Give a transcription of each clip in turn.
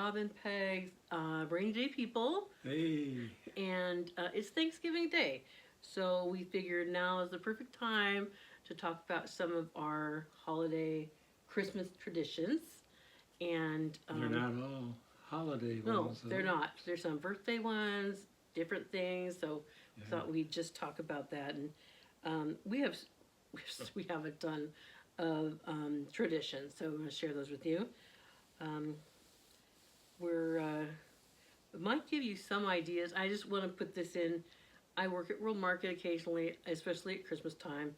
Bob and Peg, Rainy Day People, Hey. and it's Thanksgiving Day. So we figured now is the perfect time to talk about some of our holiday Christmas traditions. And They're not all holiday no, ones, they're though. not. There's some birthday ones, different things. So we Yeah. thought we'd just talk about that. And we have we have a ton of traditions, so I'm going to share those with you. Um, we're might give you some ideas. I just want to put this in. I work at World Market occasionally, especially at Christmas time,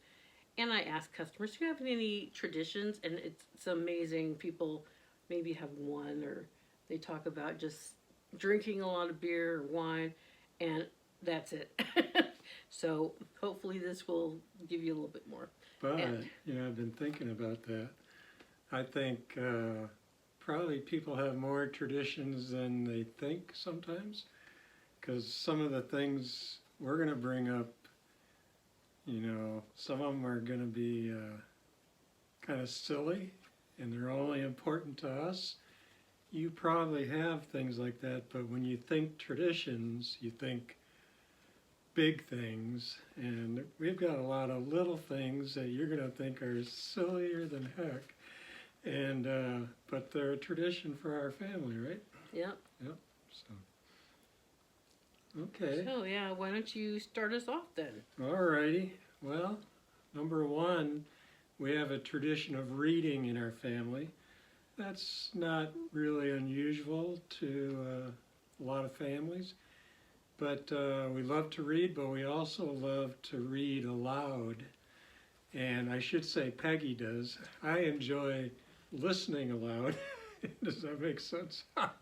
and I ask customers, "Do you have any traditions?" And it's amazing. People maybe have one, or they talk about just drinking a lot of beer or wine, and that's it. So hopefully this will give you a little bit more. But, And I've been thinking about that. I think probably people have more traditions than they think sometimes. Because some of the things we're going to bring up, some of them are going to be kind of silly and they're only important to us. You probably have things like that, but when you think traditions, you think big things, and we've got a lot of little things that you're going to think are sillier than heck, and but they're a tradition for our family, right? yeah. Yep. So, okay. So yeah, why don't you start us off then? Alrighty. Well, number one, we have a tradition of reading in our family. That's not really unusual to a lot of families. But we love to read, but we also love to read aloud. And I should say Peggy does. I enjoy listening aloud. Does that make sense? But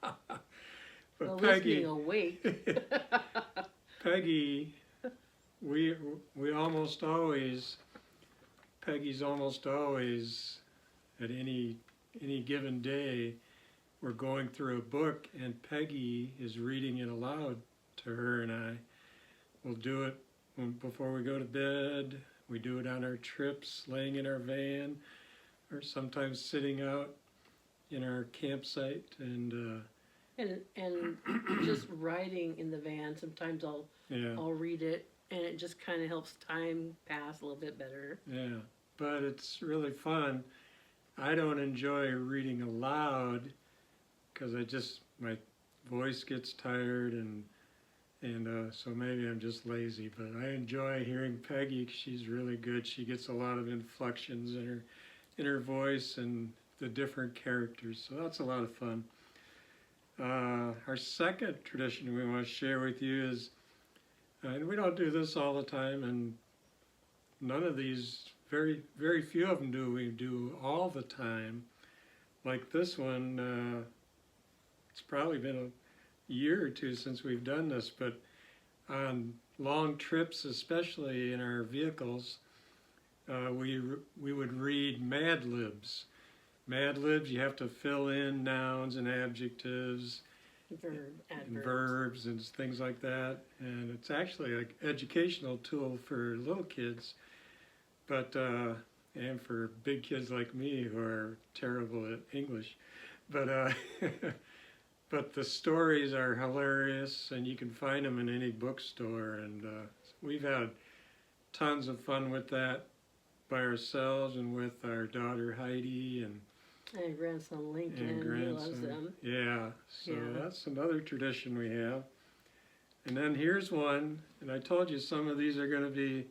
Well, Peggy, listening awake. Peggy, we almost always, Peggy's almost always at any given day, we're going through a book and Peggy is reading it aloud to her and I. We'll do it before we go to bed. We do it on our trips, laying in our van, or sometimes sitting out in our campsite and and just riding in the van. Sometimes yeah, I'll read it, and it just kind of helps time pass a little bit better. yeah. But it's really fun. I don't enjoy reading aloud because my voice gets tired and so maybe I'm just lazy. But I enjoy hearing Peggy. She's really good. She gets a lot of inflections in her voice and the different characters. So that's a lot of fun. Our second tradition we want to share with you is, and we don't do this all the time, and none of these, very few of them we do all the time. Like this one, it's probably been a year or two since we've done this, but on long trips, especially in our vehicles, we would read Mad Libs. Mad Libs, you have to fill in nouns and adjectives and verbs and things like that. And it's actually an educational tool for little kids, but and for big kids like me who are terrible at English. But but the stories are hilarious, and you can find them in any bookstore. And we've had tons of fun with that by ourselves and with our daughter Heidi and grandson Lincoln, and he loves grandson. them. Yeah, so Yeah. that's another tradition we have. And then here's one, and I told you some of these are going to be,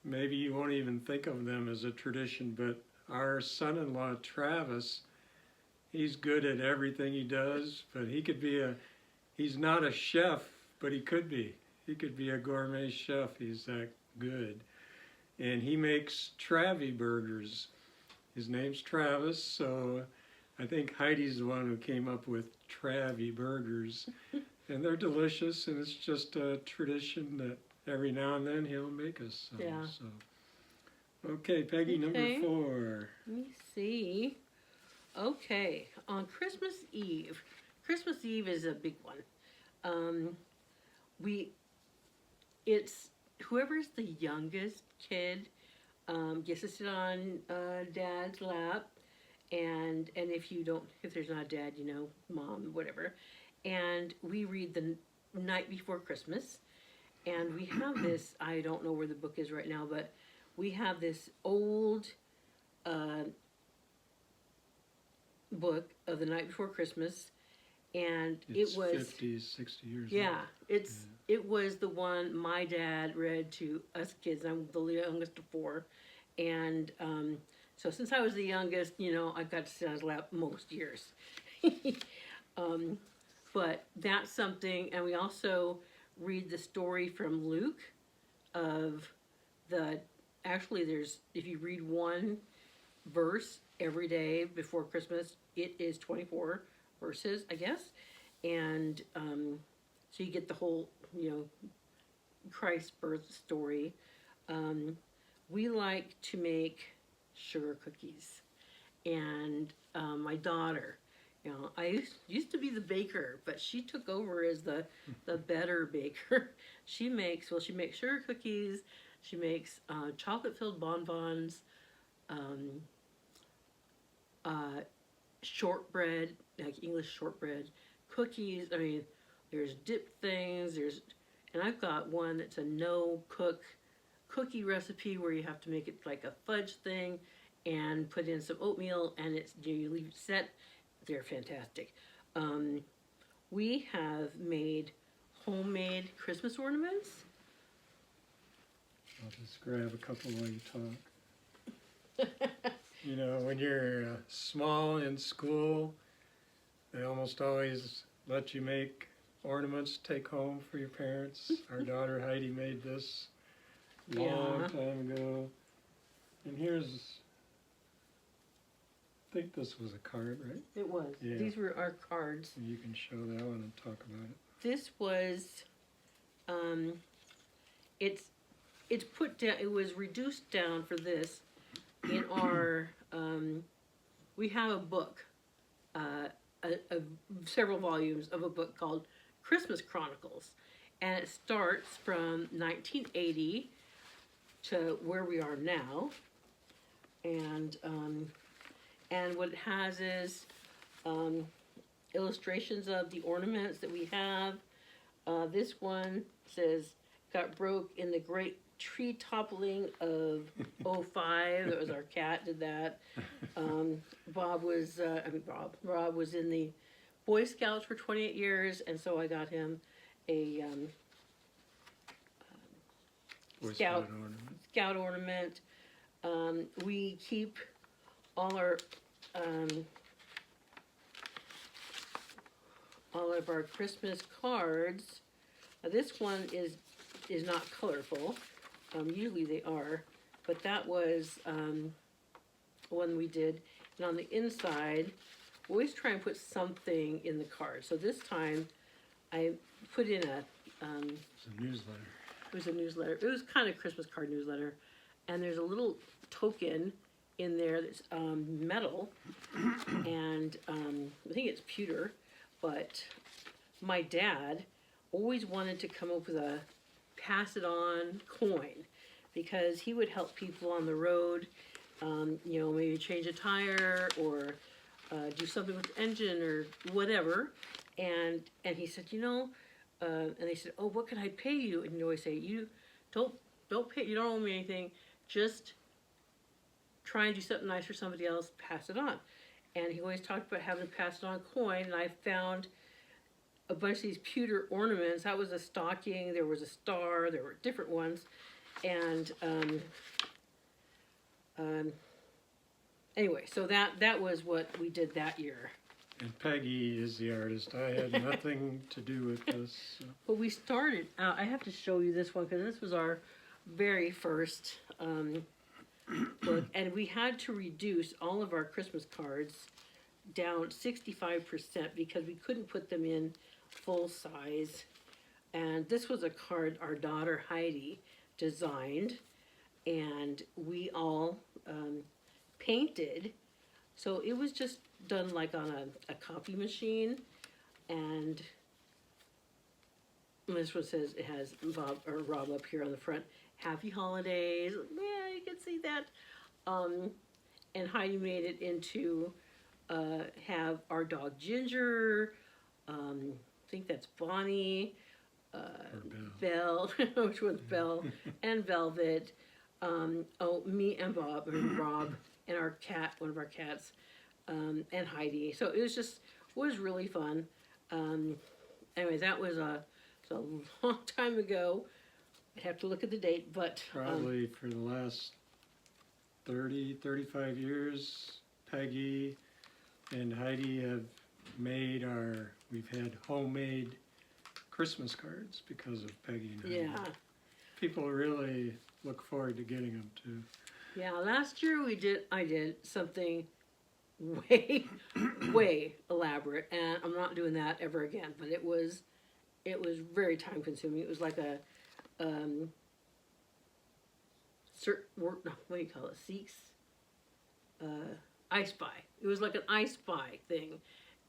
maybe you won't even think of them as a tradition, but our son-in-law Travis, he's good at everything he does, but he's not a chef, but he could be. He could be a gourmet chef, he's that good. And he makes Travie burgers. His name's Travis, so I think Heidi's the one who came up with Travie burgers. And they're delicious, and it's just a tradition that every now and then he'll make us some. Yeah. So. Okay, Peggy, Okay. number 4. Let me see. Okay, on Christmas Eve. Christmas Eve is a big one. It's whoever's the youngest kid gets to sit on Dad's lap, and if you don't, if there's not a dad, you know, mom, whatever, and we read the night before Christmas, and we have this. I don't know where the book is right now, but we have this old book of the night before Christmas, and It's it was 50, 60 years yeah, it was the one my dad read to us kids. I'm the youngest of four, and so since I was the youngest, you know, I got to sit on his lap most years. But that's something, and we also read the story from Luke of the. Actually, there's if you read one verse every day before Christmas, it is 24 verses, I guess, and so you get the whole, you know, Christ's birth story. We like to make sugar cookies, and my daughter, you know, I used to be the baker, but she took over as the better baker. She makes sugar cookies. She makes chocolate filled bonbons, shortbread, like English shortbread, cookies. I mean, there's dip things. And I've got one that's a no cook cookie recipe where you have to make it like a fudge thing, and put in some oatmeal, and you leave it set. They're fantastic. We have made homemade Christmas ornaments. I'll just grab a couple while you talk. You know, when you're small in school, they almost always let you make ornaments to take home for your parents. Our daughter Heidi made this long time ago. And here's, I think this was a card, right? It was. Yeah. These were our cards. You can show that one and talk about it. This was, it's put down. It was reduced down for this in our. We have a book, several volumes of a book called Christmas Chronicles, and it starts from 1980 to where we are now, and what it has is illustrations of the ornaments that we have. This one says, got broke in the great tree toppling of '05. That was our cat did that. Rob was in the Boy Scouts for 28 years, and so I got him a Boy Scout ornament. We keep all of our Christmas cards. This one is not colorful. Usually they are, but that was one we did. And on the inside, we always try and put something in the card. So this time, I put in It's a newsletter. it was a newsletter. It was kind of Christmas card newsletter, and there's a little token in there that's metal, and I think it's pewter. But my dad always wanted to come up with a pass it on coin, because he would help people on the road, you know, maybe change a tire or do something with the engine or whatever. And he said, you know, and they said, oh, what can I pay you? And he'd always say, you don't pay, you don't owe me anything, just try and do something nice for somebody else, pass it on. And he always talked about having to pass it on coin, and I found a bunch of these pewter ornaments. That was a stocking, there was a star, there were different ones, and anyway, so that was what we did that year. And Peggy is the artist. I had nothing to do with this. So. But we started out, I have to show you this one, because this was our very first book, and we had to reduce all of our Christmas cards down 65% because we couldn't put them in full size. And this was a card our daughter Heidi designed, and we all painted. So it was just done like on a copy machine. And this one says, it has Rob up here on the front, happy holidays. Yeah, you can see that. and Heidi made it into have our dog Ginger. I think that's Bonnie, Or Belle, which was Belle, and Velvet. Me and Bob, and Rob, and our cat, one of our cats, and Heidi. So it was really fun. Anyway, that was a long time ago. I'd have to look at the date, but Probably for the last 30, 35 years, Peggy and Heidi have we've had homemade Christmas cards because of Peggy and Heidi. yeah, People really look forward to getting them too. yeah. Last year I did something way, way elaborate, and I'm not doing that ever again. But it was very time consuming. It was like a what do you call it? Seeks, I Spy. It was like an I Spy thing,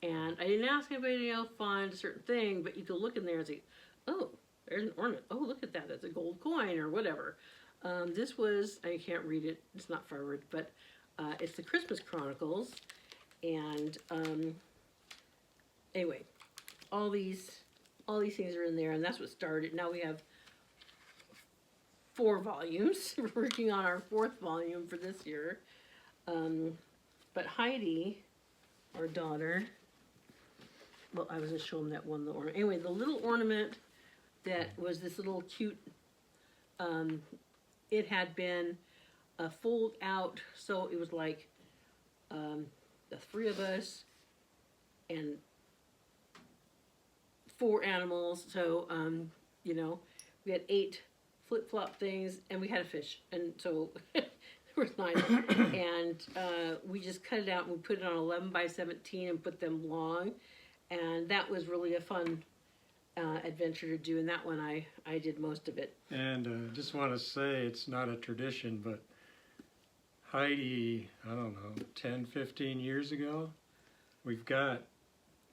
and I didn't ask anybody else to find a certain thing, but you could look in there and say, oh, there's an ornament. Oh, look at that. That's a gold coin or whatever. This was, I can't read it. It's not forward, but it's the Christmas Chronicles, and anyway, all these things are in there, and that's what started. Now we have 4 volumes. We're working on our 4th volume for this year. But Heidi, our daughter, well, I was just showing that one little ornament. Anyway, the little ornament that was this little cute, it had been fold out, so it was like the 3 of us and 4 animals. So, you know, we had 8 flip-flop things, and we had a fish, and so there was 9. And we just cut it out, and we put it on 11 by 17 and put them long, and that was really a fun adventure to do, and that one I did most of it. And just want to say it's not a tradition, but Heidi, I don't know, 10, 15 years ago, we've got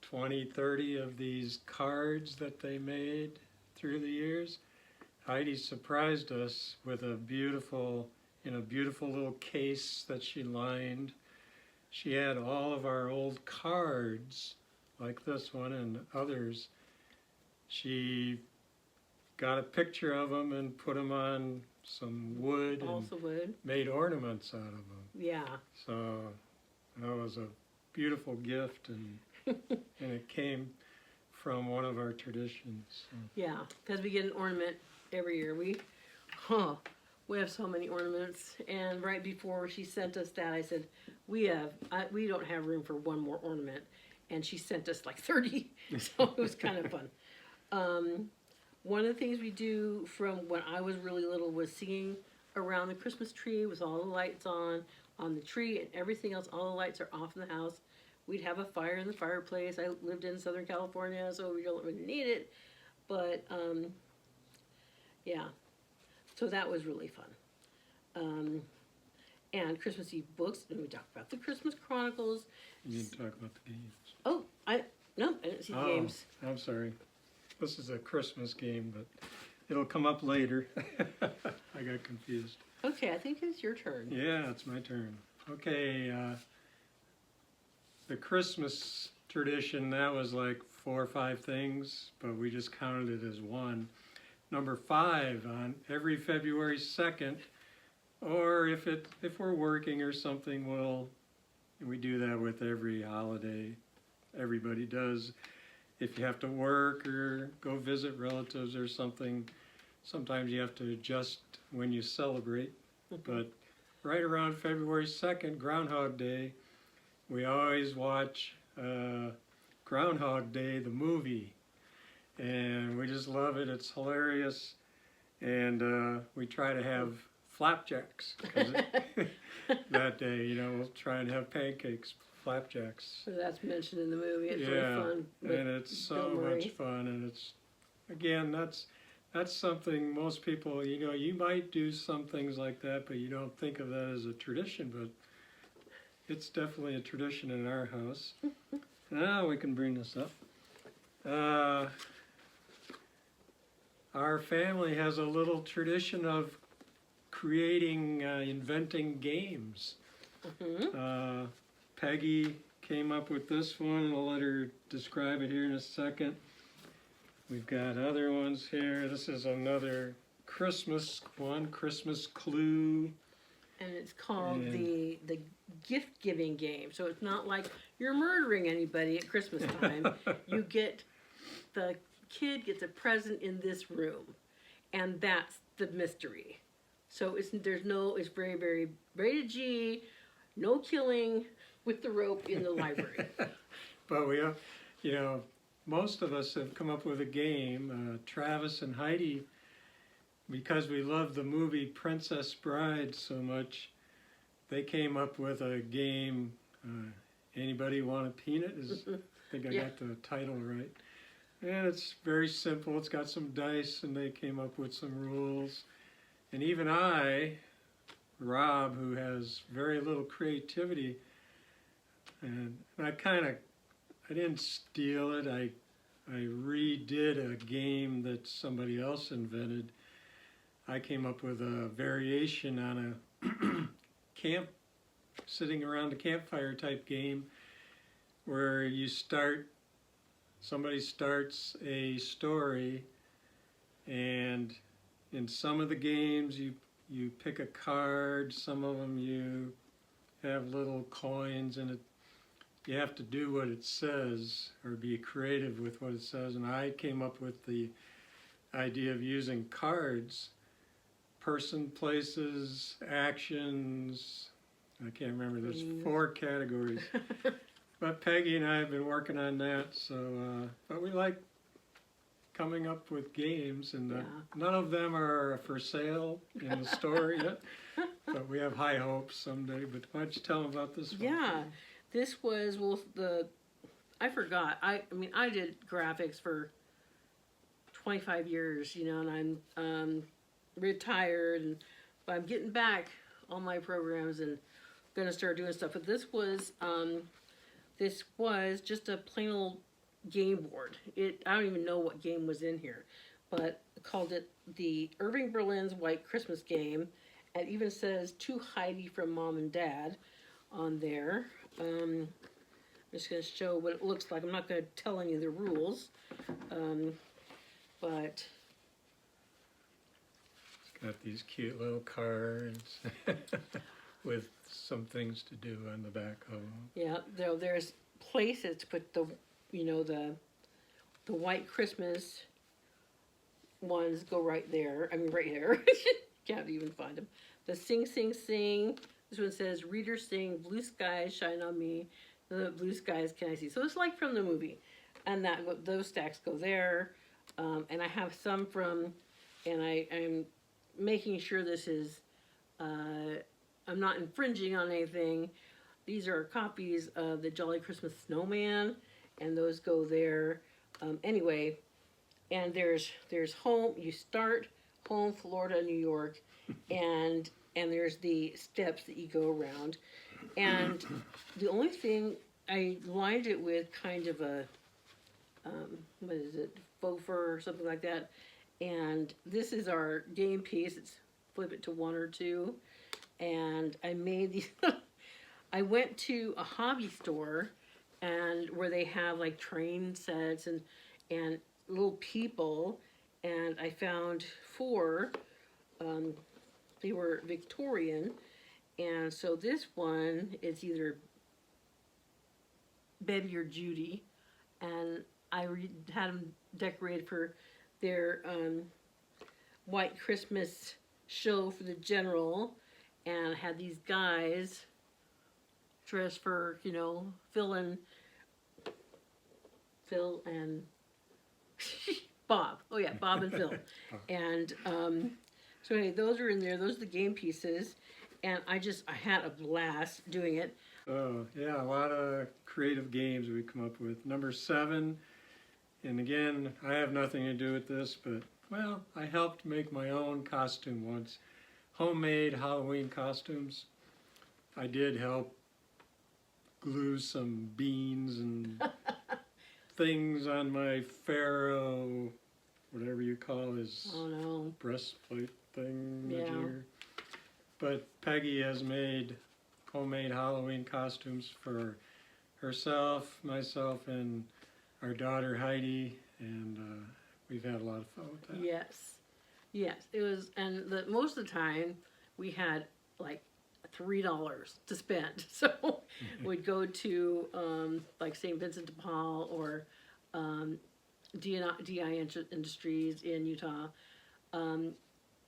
20, 30 of these cards that they made through the years. Heidi surprised us with in a beautiful little case that she lined. She had all of our old cards, like this one and others. She got a picture of them and put them on some wood Also wood. made ornaments out of them. Yeah. So that was a beautiful gift, and and it came from one of our traditions. So. Yeah, because we get an ornament every year. We have so many ornaments. And right before she sent us that, I said, we don't have room for one more ornament. And she sent us like 30, so it was kind of fun. One of the things we do from when I was really little was singing around the Christmas tree with all the lights on the tree and everything else. All the lights are off in the house. We'd have a fire in the fireplace. I lived in Southern California, so we don't really need it. But, yeah, so that was really fun. And Christmas Eve books, and we talked about the Christmas Chronicles. You didn't talk about the games. Oh, I didn't see the games. I'm sorry. This is a Christmas game, but it'll come up later. I got confused. Okay, I think it's your turn. Yeah, it's my turn. Okay, the Christmas tradition, that was like 4 or 5 things, but we just counted it as one. Number 5, on every February 2nd, or if we're working or something, we do that with every holiday. Everybody does. If you have to work or go visit relatives or something, sometimes you have to adjust when you celebrate. But right around February 2nd, Groundhog Day, we always watch Groundhog Day, the movie. And we just love it. It's hilarious. And we try to have flapjacks that day. You know, we'll try and have pancakes, flapjacks. So that's mentioned in the movie. It's really fun. And it's so much fun. And it's, again, that's something most people, you know, you might do some things like that, but you don't think of that as a tradition. But it's definitely a tradition in our house. Now we can bring this up. Our family has a little tradition of inventing games. Peggy came up with this one. I'll let her describe it here in a second. We've got other ones here. This is another Christmas one, Christmas Clue. And it's called And- the gift giving game. So it's not like you're murdering anybody at Christmas time. The kid gets a present in this room, and that's the mystery. So it's very, very rated G, no killing with the rope in the library. But we have, most of us have come up with a game. Travis and Heidi, because we love the movie Princess Bride so much, they came up with a game. Anybody want a peanut? I think I Yeah. got the title right. And it's very simple. It's got some dice, and they came up with some rules. And even Rob, who has very little creativity, and I didn't steal it. I redid a game that somebody else invented. I came up with a variation on a sitting around a campfire type game, where somebody starts a story, and in some of the games you pick a card, some of them you have little coins, and you have to do what it says or be creative with what it says. And I came up with the idea of using cards, person, places, actions. I can't remember, there's 4 categories. But Peggy and I have been working on that, so but we like coming up with games, and none of them are for sale in the store yet, but we have high hopes someday. But why don't you tell them about this one? Yeah, this was, I forgot. I mean, I did graphics for 25 years, and I'm retired, but I'm getting back on my programs and gonna start doing stuff. But this was just a plain old game board. I don't even know what game was in here, but I called it the Irving Berlin's White Christmas Game. It even says to Heidi from Mom and Dad on there. I'm just going to show what it looks like. I'm not going to tell any of the rules, but It's got these cute little cards with some things to do on the back of them. yeah, there's places to put the White Christmas ones go right there. I mean, right here. Can't even find them. The Sing, Sing, Sing. This one says, readers sing, blue skies shine on me. The blue skies can I see. So it's like from the movie. And those stacks go there. And I have some and I'm making sure this is, I'm not infringing on anything. These are copies of the Jolly Christmas Snowman, and those go there. Anyway, and there's home. You start home, Florida, New York, and there's the steps that you go around. And the only thing, I lined it with kind of a what is it, faux fur or something like that. And this is our game piece. It's flip it to 1 or 2, and I made these. I went to a hobby store, and where they have like train sets and little people, and I found 4. They were Victorian, and so this one is either Betty or Judy, and I had them decorated for their White Christmas show for the general, and had these guys dressed for, Phil and Bob. Oh yeah, Bob and Phil. And so anyway, those are in there. Those are the game pieces, and I had a blast doing it. Oh yeah, a lot of creative games we come up with. Number 7, and again, I have nothing to do with this, but well, I helped make my own costume once. Homemade Halloween costumes. I did help glue some beans and things on my pharaoh, whatever you call his breastplate thing. Yeah. But Peggy has made homemade Halloween costumes for herself, myself, and our daughter Heidi, and we've had a lot of fun with that. Yes, yes, it was, and most of the time we had like $3 to spend, so we'd go to like St. Vincent de Paul or DI Industries in Utah,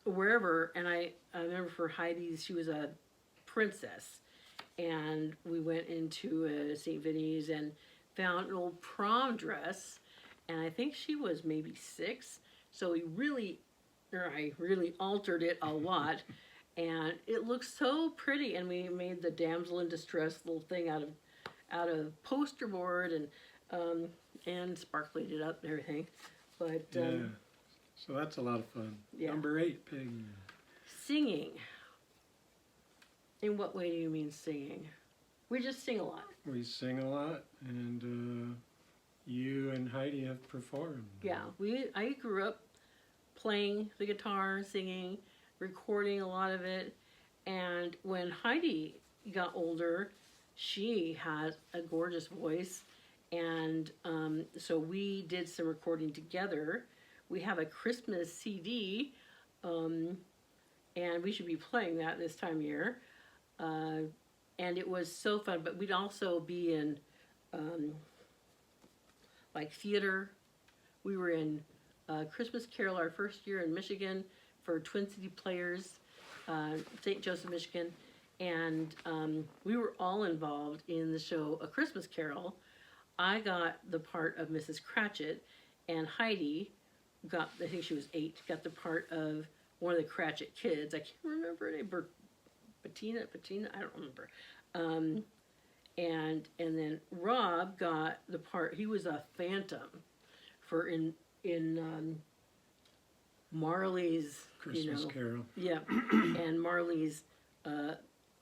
wherever. And I remember for Heidi, she was a princess, and we went into St. Vinny's and found an old prom dress, and I think she was maybe 6, so I really altered it a lot, and it looked so pretty. And we made the damsel in distress little thing out of poster board and sparkled it up and everything. But Yeah, so that's a lot of fun. Yeah. Number 8, Pig. Singing. In what way do you mean singing? We just sing a lot. We sing a lot, and you and Heidi have performed. Yeah, I grew up playing the guitar, singing, recording a lot of it, and when Heidi got older, she has a gorgeous voice, and so we did some recording together. We have a Christmas CD, and we should be playing that this time of year, and it was so fun. But we'd also be in like theater. We were in Christmas Carol our first year in Michigan for Twin City Players, St. Joseph, Michigan, and we were all involved in the show A Christmas Carol. I got the part of Mrs. Cratchit, and Heidi got, I think she was 8, got the part of one of the Cratchit kids. I can't remember her name, Patina, I don't remember. And then Rob got the part, he was a phantom for in Marley's Christmas Carol. Yeah, and Marley's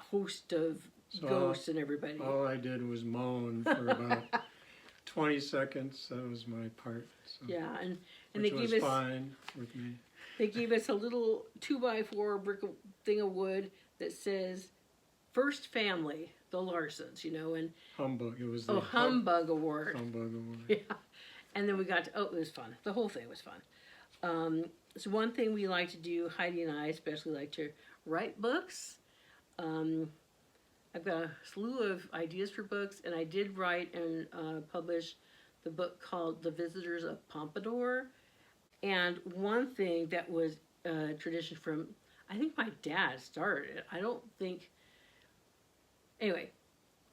host of ghosts and everybody. All I did was moan for about 20 seconds. That was my part. So, Yeah, and which they was gave us fine with me. they gave us a little 2x4 brick thing of wood that says "First Family, the Larsons," and Humbug. It was the Humbug Award. Humbug Award. Yeah, and then we got to, it was fun. The whole thing was fun. So one thing we like to do, Heidi and I especially like to write books. I've got a slew of ideas for books, and I did write and publish the book called The Visitors of Pompadour. And one thing that was a tradition from, I think my dad started it. I don't think, anyway,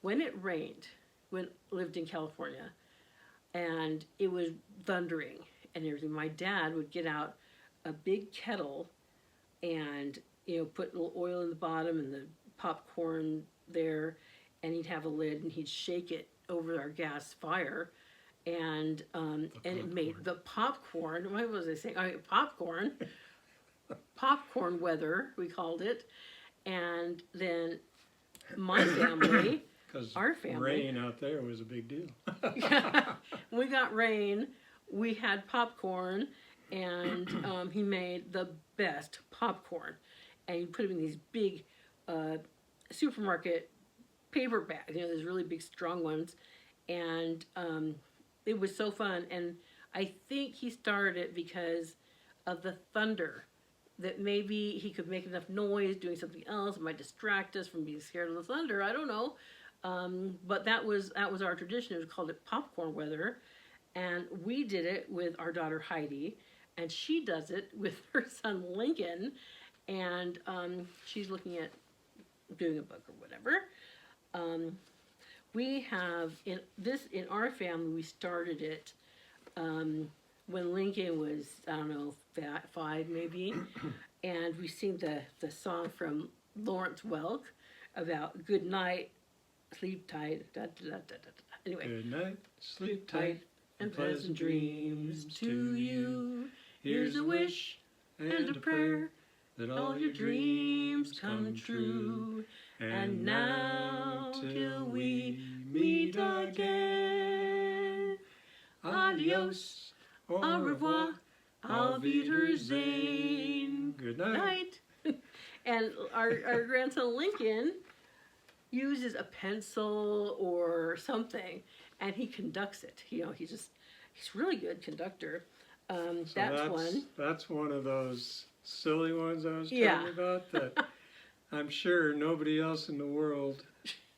when it rained, when I lived in California, and it was thundering and everything, my dad would get out a big kettle and put a little oil in the bottom and the popcorn there, and he'd have a lid and he'd shake it over our gas fire, and it made the popcorn. What was I saying? Popcorn weather, we called it. And then my family, our family, rain out there was a big deal. we got rain. We had popcorn, and he made the best popcorn, and he put them in these big supermarket paper bags, those really big strong ones, and it was so fun. And I think he started it because of the thunder, that maybe he could make enough noise doing something else. It might distract us from being scared of the thunder. I don't know, but that was our tradition. It was called it popcorn weather. And we did it with our daughter Heidi, and she does it with her son Lincoln, and she's looking at doing a book or whatever. We have in our family, we started it when Lincoln was, I don't know, 5 maybe, and we sing the song from Lawrence Welk about good night, sleep tight, da, da, da, da, da. Anyway. Good night, sleep tight, and pleasant dreams to you. Here's a wish and a prayer that all your dreams come true. And now till we meet again, adios, au revoir, auf Wiedersehen. Good night. And our grandson Lincoln uses a pencil or something, and he conducts it. He's really good conductor. So That's one. That's one of those silly ones I was Yeah. talking about that I'm sure nobody else in the world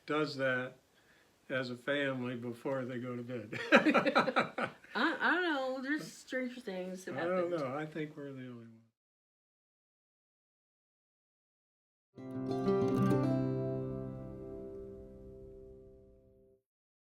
does that as a family before they go to bed. I don't know. There's stranger things that I happen. don't know. I think we're the only ones.